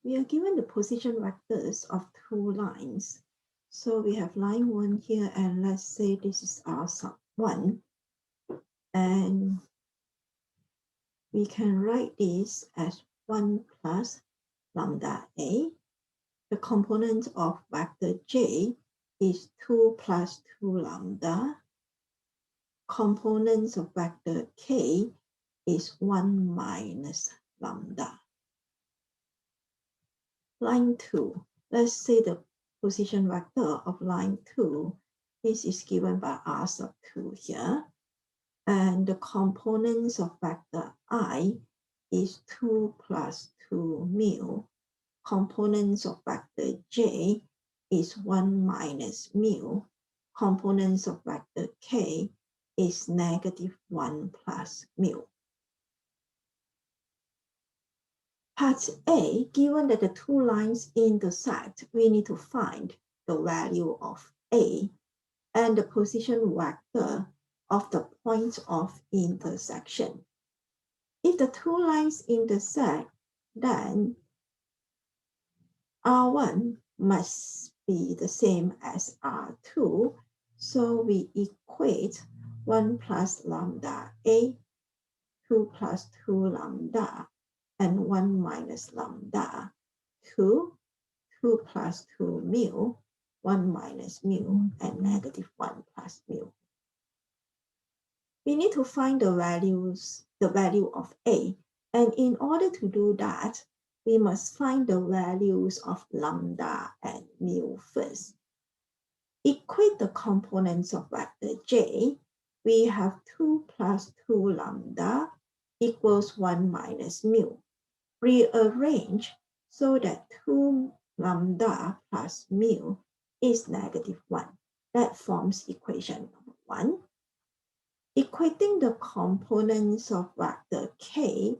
we are given the position vectors of two lines. So we have line 1 here, and let's say this is R sub 1. And we can write this as 1 plus lambda A. The component of vector J is 2 plus 2 lambda. Components of vector K is 1 minus lambda. Line 2. Let's say the position vector of line 2. This is given by R sub 2 here. And the components of vector I is 2 plus 2 mu. Components of vector J is 1 minus mu. Components of vector K is negative 1 plus mu. Part A, given that the two lines intersect, we need to find the value of A and the position vector of the point of intersection. If the two lines intersect, then R1 must be the same as R2, so we equate 1 plus lambda A, 2 plus 2 lambda, and 1 minus lambda to 2 plus 2 mu, 1 minus mu, and negative 1 plus mu. We need to find the value of A, and in order to do that, we must find the values of lambda and mu first. Equate the components of vector J. We have 2 plus 2 lambda equals 1 minus mu. Rearrange so that 2 lambda plus mu is negative 1. That forms equation number 1. Equating the components of vector K,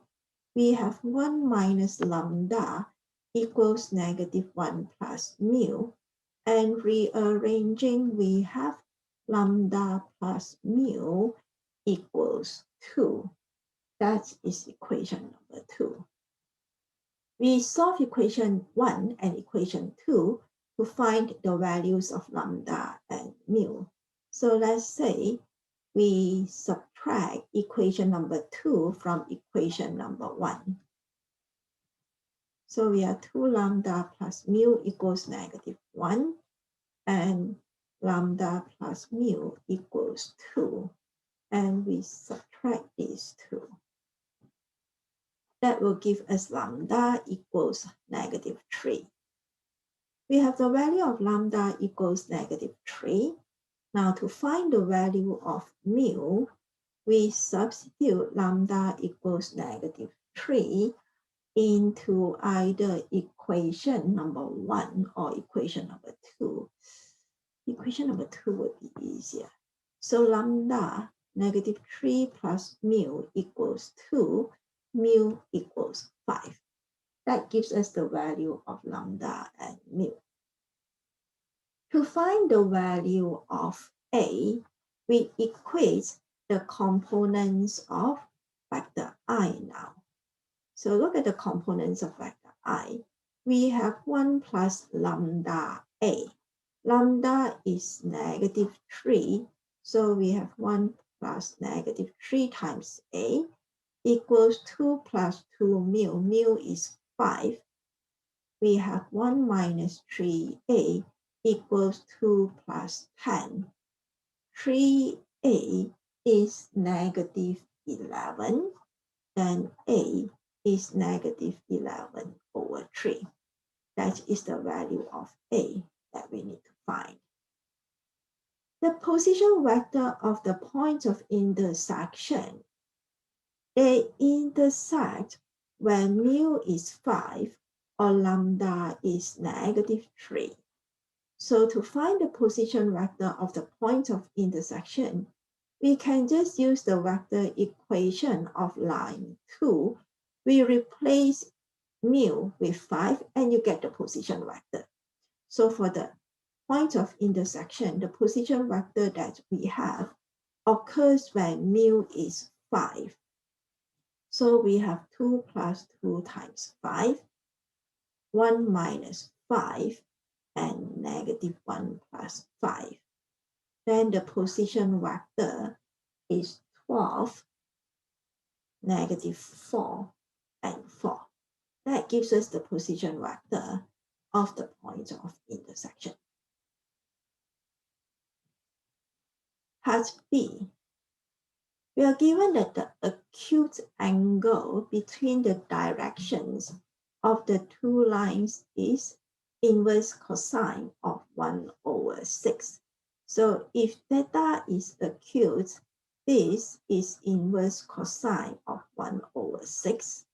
we have 1 minus lambda equals negative 1 plus mu. And rearranging, we have lambda plus mu equals 2. That is equation number 2. We solve equation 1 and equation 2 to find the values of lambda and mu. So let's say we subtract equation number 2 from equation number 1. So we have 2 lambda plus mu equals negative 1, and lambda plus mu equals 2. And we subtract these two. That will give us lambda equals negative 3. We have the value of lambda equals negative 3. Now to find the value of mu, we substitute lambda equals negative 3 into either equation number 1 or equation number 2. Equation number 2 would be easier. So lambda negative 3 plus mu equals 2, mu equals 5. That gives us the value of lambda and mu. To find the value of A, we equate the components of vector I now. So look at the components of vector I. We have 1 plus lambda A. Lambda is negative 3, so we have 1 plus negative 3 times A equals 2 plus 2 mu. Mu is 5. We have 1 minus 3A equals 2 plus 10. 3A is negative 11, then A is negative 11 over 3. That is the value of A that we need to find. The position vector of the points of intersection, they intersect when mu is 5 or lambda is negative 3. So to find the position vector of the point of intersection, we can just use the vector equation of line 2. We replace mu with 5 and you get the position vector. So for the point of intersection, the position vector that we have occurs when mu is 5. So we have 2 plus 2 times 5. 1 minus 5 and negative 1 plus 5. Then the position vector is 12, negative 4, and 4. That gives us the position vector of the point of intersection. Part B. We are given that the acute angle between the directions of the two lines is inverse cosine of 1 over 6. So if theta is acute, this is inverse cosine of 1 over 6.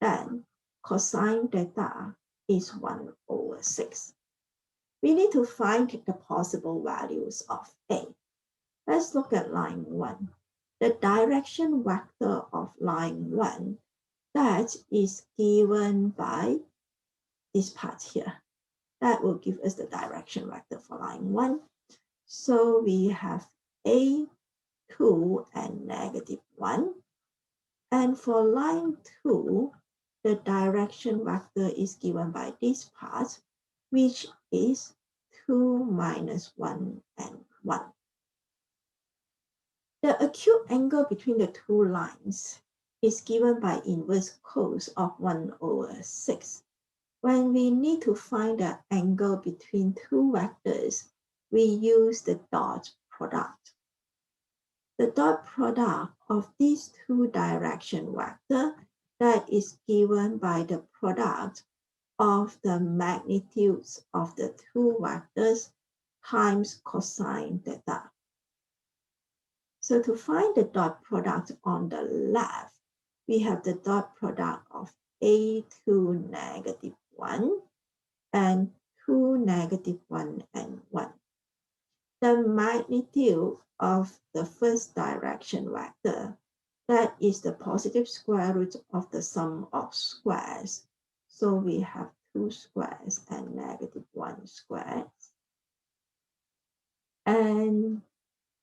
Then cosine theta is 1 over 6. We need to find the possible values of A. Let's look at line 1. The direction vector of line 1, that is given by this part here. That will give us the direction vector for line 1. So we have A, 2, and negative 1. And for line 2, the direction vector is given by this part, which is 2 minus 1 and 1. The acute angle between the two lines is given by inverse cos of 1 over 6. When we need to find the angle between two vectors, we use the dot product. The dot product of these two direction vectors, that is given by the product of the magnitudes of the two vectors times cosine theta. So to find the dot product on the left, we have the dot product of A2 negative 1 and 2 negative 1 and 1. The magnitude of the first direction vector, that is the positive square root of the sum of squares. So we have 2 squares and negative 1 squared. And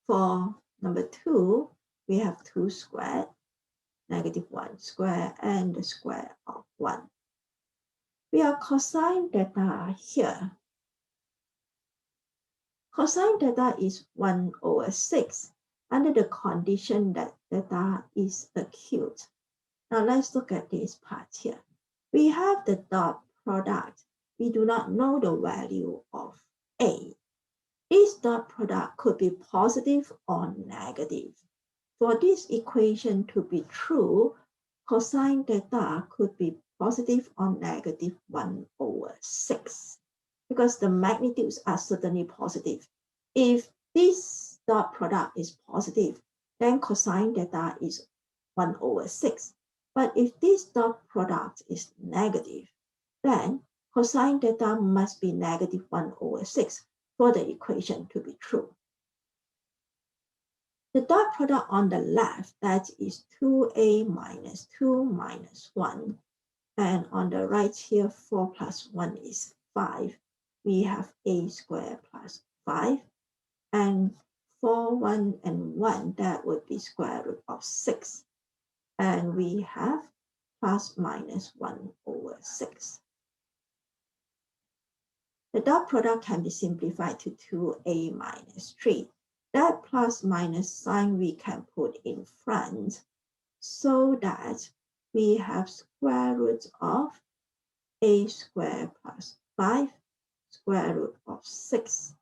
for number 2, we have 2 squared, negative 1 squared, and the square of 1. We have cosine theta here. Cosine theta is 1 over 6 under the condition that theta is acute. Now let's look at this part here. We have the dot product. We do not know the value of A. This dot product could be positive or negative. For this equation to be true, cosine theta could be positive or negative 1 over 6, because the magnitudes are certainly positive. If this dot product is positive, then cosine theta is 1 over 6. But if this dot product is negative, then cosine theta must be negative 1 over 6 for the equation to be true. The dot product on the left, that is 2a minus 2 minus 1. And on the right here, 4 plus 1 is 5. We have a squared plus 5. And 4, 1, and 1, that would be square root of 6. And we have plus minus 1 over 6. The dot product can be simplified to 2a minus 3. That plus minus sign we can put in front so that we have square root of a squared plus 5, square root of 6,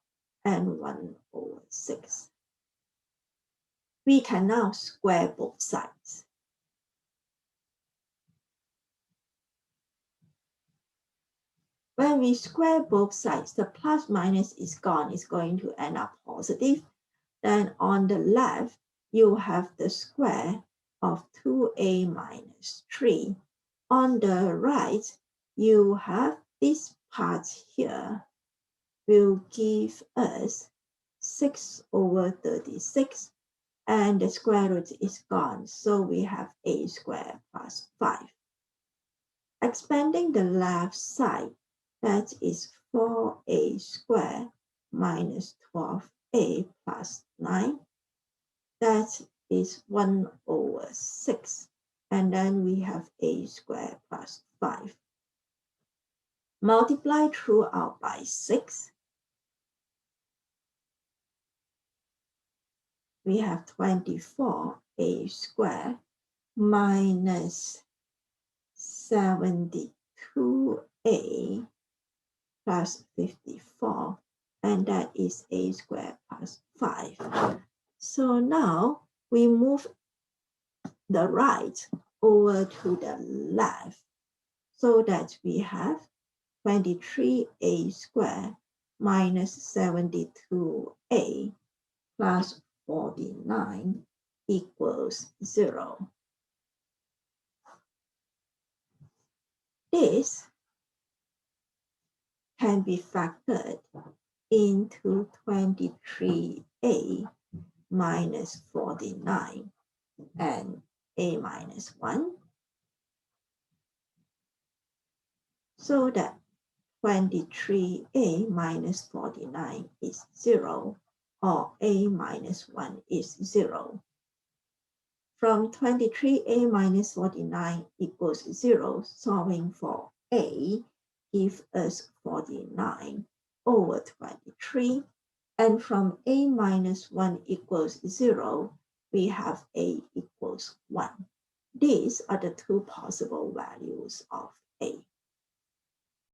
and 1 over 6. We can now square both sides. When we square both sides, the plus minus is gone. It's going to end up positive. Then on the left, you have the square of 2a minus 3. On the right, you have this part here will give us 6 over 36, and the square root is gone. So we have a squared plus 5. Expanding the left side, that is 4a squared minus 12a plus 9. That is 1 over 6. And then we have a squared plus 5. Multiply throughout by 6. We have 24a squared minus 72a plus 54, and that is a squared plus 5. So now we move the right over to the left so that we have 23a squared minus 72a plus 49 equals 0. This can be factored into 23a minus 49 and a minus 1, so that 23a minus 49 is 0, or a minus 1 is 0. From 23a minus 49 equals 0, solving for a gives us 49 over 23. And from a minus 1 equals 0, we have a equals 1. These are the two possible values of a.